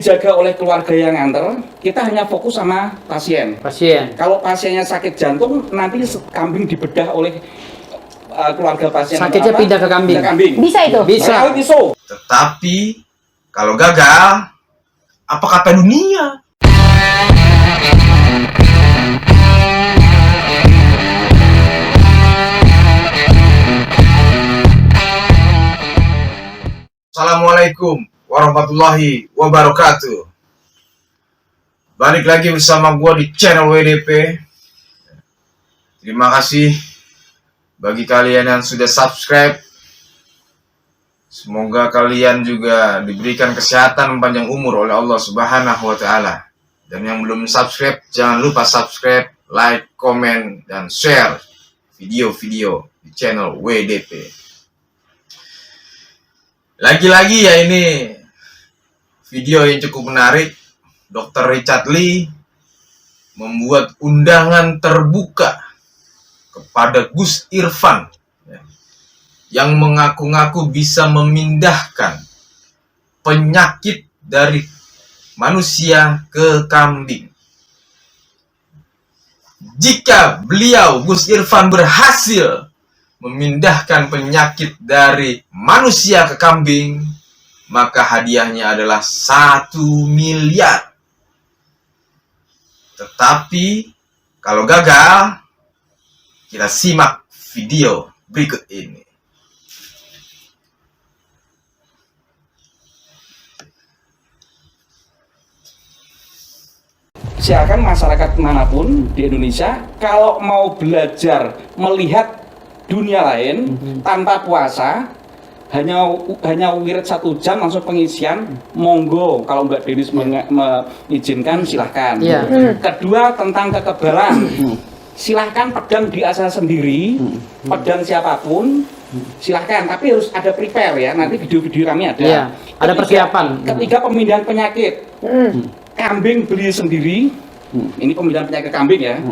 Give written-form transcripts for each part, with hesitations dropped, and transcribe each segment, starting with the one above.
Dijaga oleh keluarga yang nganter, kita hanya fokus sama pasien. Kalau pasiennya sakit jantung, nanti kambing dibedah oleh keluarga pasien. Sakitnya pindah ke kambing. Bisa itu? Bisa. Tetapi kalau gagal, apa kata dunia? Assalamualaikum warahmatullahi wabarakatuh. Balik lagi bersama gua di channel WDP. Terima kasih bagi kalian yang sudah subscribe. Semoga kalian juga diberikan kesehatan panjang umur oleh Allah Subhanahu wa Ta'ala. Dan yang belum subscribe, jangan lupa subscribe, like, komen, dan share video-video di channel WDP. Lagi-lagi ya, ini video yang cukup menarik. Dr. Richard Lee membuat undangan terbuka kepada Gus Irfan yang mengaku-ngaku bisa memindahkan penyakit dari manusia ke kambing. Jika beliau, Gus Irfan, berhasil memindahkan penyakit dari manusia ke kambing, maka hadiahnya adalah 1 miliar. Tetapi kalau gagal, kita simak video berikut ini. Silakan masyarakat manapun di Indonesia, kalau mau belajar melihat dunia lain tanpa puasa, hanya wirid 1 jam langsung pengisian, monggo. Kalau Mbak Denis mengizinkan, silahkan. Kedua, tentang kekebalan, silahkan pedang diasah sendiri, pedang siapapun, silahkan. Tapi harus ada prepare ya, nanti video-video kami ada. Ada persiapan. Ketiga, pemindahan penyakit, kambing beli sendiri. Ini pemindahan penyakit kambing ya.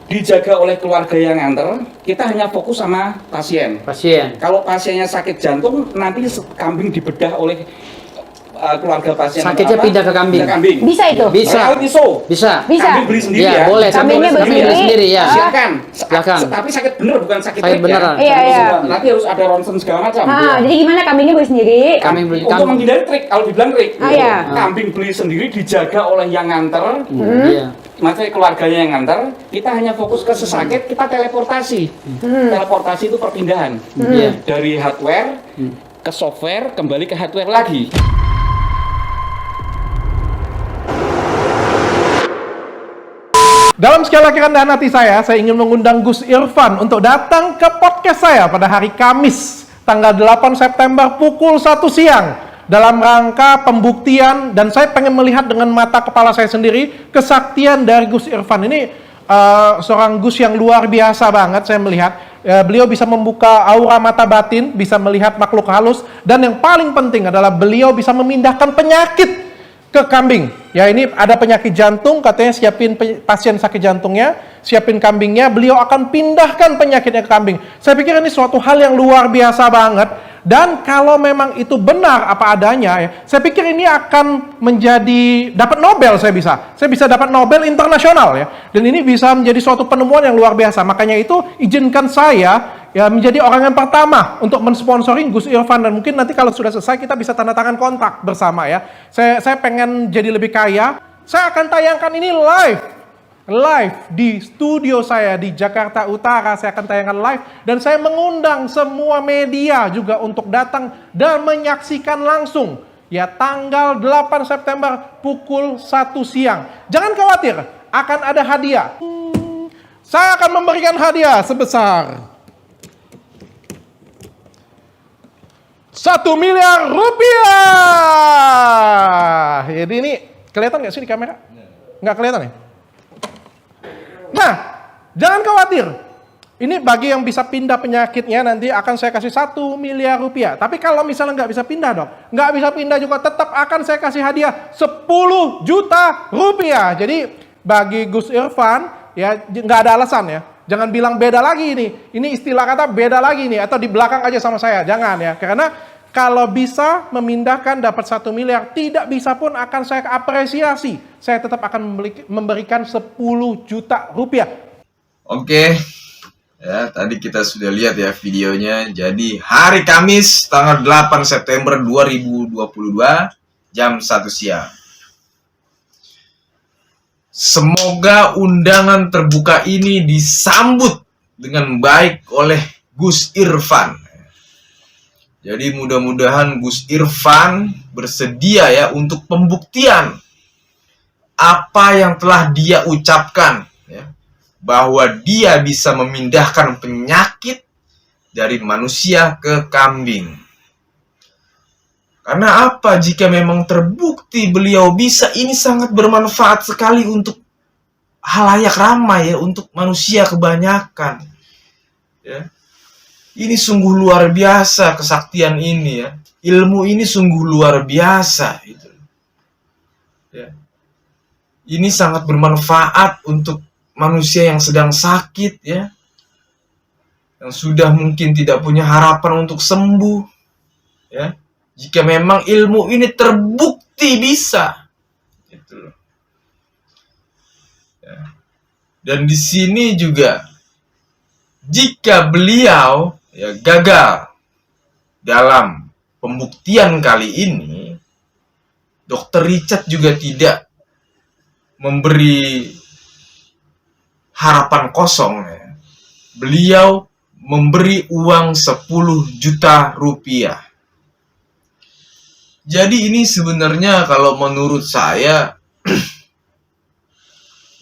Dijaga oleh keluarga yang nganter, kita hanya fokus sama pasien. Kalau pasiennya sakit jantung, nanti kambing dibedah oleh keluarga pasien. Sakitnya pindah ke kambing. Bisa itu? Bisa. Kambing beli sendiri ya. Boleh. Kambingnya beli sendiri ya. Silakan. Tapi sakit bener, bukan sakit beneran. Iya. Nanti harus ada ronsen segala macam. Jadi gimana kambingnya beli sendiri? Untuk menghindari trik, kalau dibilang trik, kambing beli sendiri, dijaga oleh yang nganter. Maksudnya keluarganya yang nganter, kita hanya fokus ke sesakit, kita teleportasi. Teleportasi itu perpindahan dari hardware ke software, kembali ke hardware lagi. Dalam segala kerendahan hati saya ingin mengundang Gus Irfan untuk datang ke podcast saya pada hari Kamis, tanggal 8 September pukul 1 siang. Dalam rangka pembuktian, dan saya pengen melihat dengan mata kepala saya sendiri kesaktian dari Gus Irfan. Ini seorang Gus yang luar biasa banget saya melihat. Beliau bisa membuka aura mata batin, bisa melihat makhluk halus, dan yang paling penting adalah beliau bisa memindahkan penyakit ke kambing. Ya, ini ada penyakit jantung, katanya siapin pasien sakit jantungnya, siapin kambingnya, beliau akan pindahkan penyakitnya ke kambing. Saya pikir ini suatu hal yang luar biasa banget. Dan kalau memang itu benar apa adanya ya, saya pikir ini akan menjadi dapat Nobel. Saya bisa dapat Nobel internasional ya. Dan ini bisa menjadi suatu penemuan yang luar biasa. Makanya itu izinkan saya ya menjadi orang yang pertama untuk mensponsoring Gus Irfan, dan mungkin nanti kalau sudah selesai kita bisa tanda tangan kontrak bersama ya. Saya pengen jadi lebih kaya. Saya akan tayangkan ini live di studio saya di Jakarta Utara. Saya akan tayangkan live, dan saya mengundang semua media juga untuk datang dan menyaksikan langsung ya, tanggal 8 September pukul 1 siang. Jangan khawatir, akan ada hadiah. Saya akan memberikan hadiah sebesar 1 miliar rupiah. Jadi ini kelihatan nggak sih di kamera? Nggak kelihatan ya? Nah, jangan khawatir. Ini bagi yang bisa pindah penyakitnya, nanti akan saya kasih 1 miliar rupiah. Tapi kalau misalnya nggak bisa pindah dok, nggak bisa pindah juga, tetap akan saya kasih hadiah 10 juta rupiah. Jadi bagi Gus Irfan, ya nggak ada alasan ya. Jangan bilang beda lagi ini. Ini istilah kata beda lagi nih, atau di belakang aja sama saya. Jangan ya, karena Kalau bisa memindahkan dapat 1 miliar, tidak bisa pun akan saya apresiasi. Saya tetap akan memberikan 10 juta rupiah. Oke, ya tadi kita sudah lihat ya videonya. Jadi hari Kamis tanggal 8 September 2022 jam 1 siang. Semoga undangan terbuka ini disambut dengan baik oleh Gus Irfan. Jadi mudah-mudahan Gus Irfan bersedia ya untuk pembuktian apa yang telah dia ucapkan ya, bahwa dia bisa memindahkan penyakit dari manusia ke kambing. Karena apa? Jika memang terbukti beliau bisa, ini sangat bermanfaat sekali untuk halayak ramai ya, untuk manusia kebanyakan. Ya. Ini sungguh luar biasa kesaktian ini ya. Ilmu ini sungguh luar biasa gitu. Ya. Ini sangat bermanfaat untuk manusia yang sedang sakit ya. Yang sudah mungkin tidak punya harapan untuk sembuh. Ya. Jika memang ilmu ini terbukti bisa. Gitu loh. Ya. Dan di sini juga jika beliau ya gagal dalam pembuktian kali ini, Dr. Richard juga tidak memberi harapan kosong ya. Beliau memberi uang 10 juta rupiah. Jadi ini sebenarnya kalau menurut saya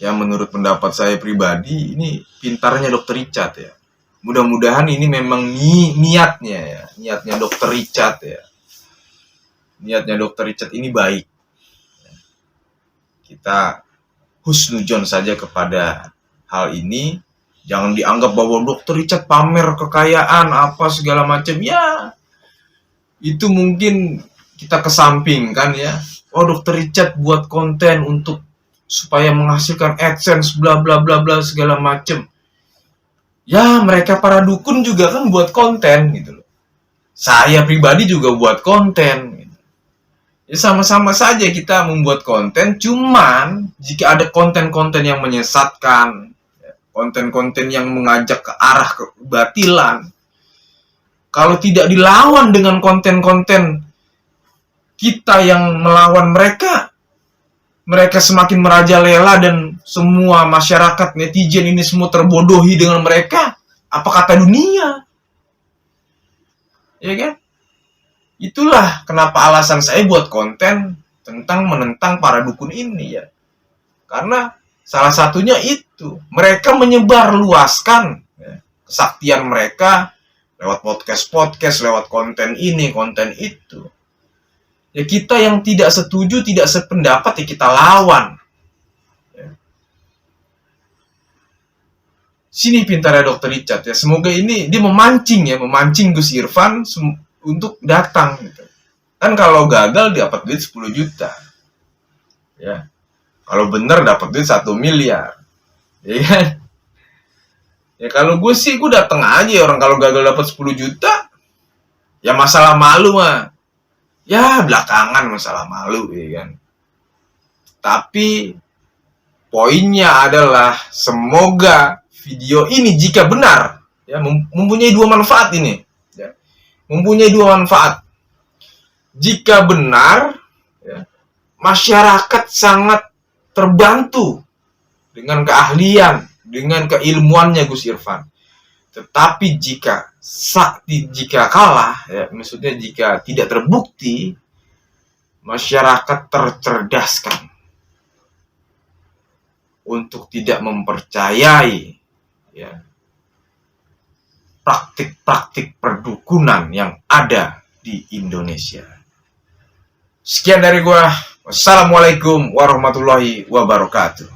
ya menurut pendapat saya pribadi, ini pintarnya Dr. Richard ya. Mudah-mudahan ini memang niatnya ya, niatnya Dr. Richard ya. Niatnya Dr. Richard ini baik. Kita husnudzon saja kepada hal ini. Jangan dianggap bahwa Dr. Richard pamer kekayaan apa segala macam ya. Itu mungkin kita kesampingkan ya. Oh, Dr. Richard buat konten untuk supaya menghasilkan AdSense bla bla bla bla segala macem. Ya, mereka para dukun juga kan buat konten gitu loh. Saya pribadi juga buat konten gitu. Ya sama-sama saja kita membuat konten, cuman jika ada konten-konten yang menyesatkan, konten-konten yang mengajak ke arah kebatilan, kalau tidak dilawan dengan konten-konten kita yang melawan mereka, mereka semakin merajalela dan semua masyarakat netizen ini semua terbodohi dengan mereka. Apa kata dunia? Ya kan? Itulah kenapa alasan saya buat konten tentang menentang para dukun ini ya. Karena salah satunya itu, mereka menyebar luaskan ya, kesaktian mereka lewat podcast-podcast, lewat konten ini, konten itu. Ya kita yang tidak setuju, tidak sependapat, ya kita lawan. Ya. Sini pintarnya Dr. Richard ya. Semoga ini dia memancing Gus Irfan untuk datang gitu. Kan kalau gagal dapat duit 10 juta. Ya. Kalau benar dapat duit 1 miliar. Ya kan? Ya kalau gue sih gue datang aja, orang kalau gagal dapat 10 juta ya masalah malu mah. Ya belakangan masalah malu ya kan. Tapi poinnya adalah semoga video ini jika benar ya mempunyai dua manfaat ini ya. Mempunyai dua manfaat. Jika benar ya, masyarakat sangat terbantu dengan keahlian, dengan keilmuannya Gus Irfan. Tetapi jika kalah, ya, maksudnya jika tidak terbukti, masyarakat tercerdaskan untuk tidak mempercayai ya, praktik-praktik perdukunan yang ada di Indonesia. Sekian dari gua. Wassalamualaikum warahmatullahi wabarakatuh.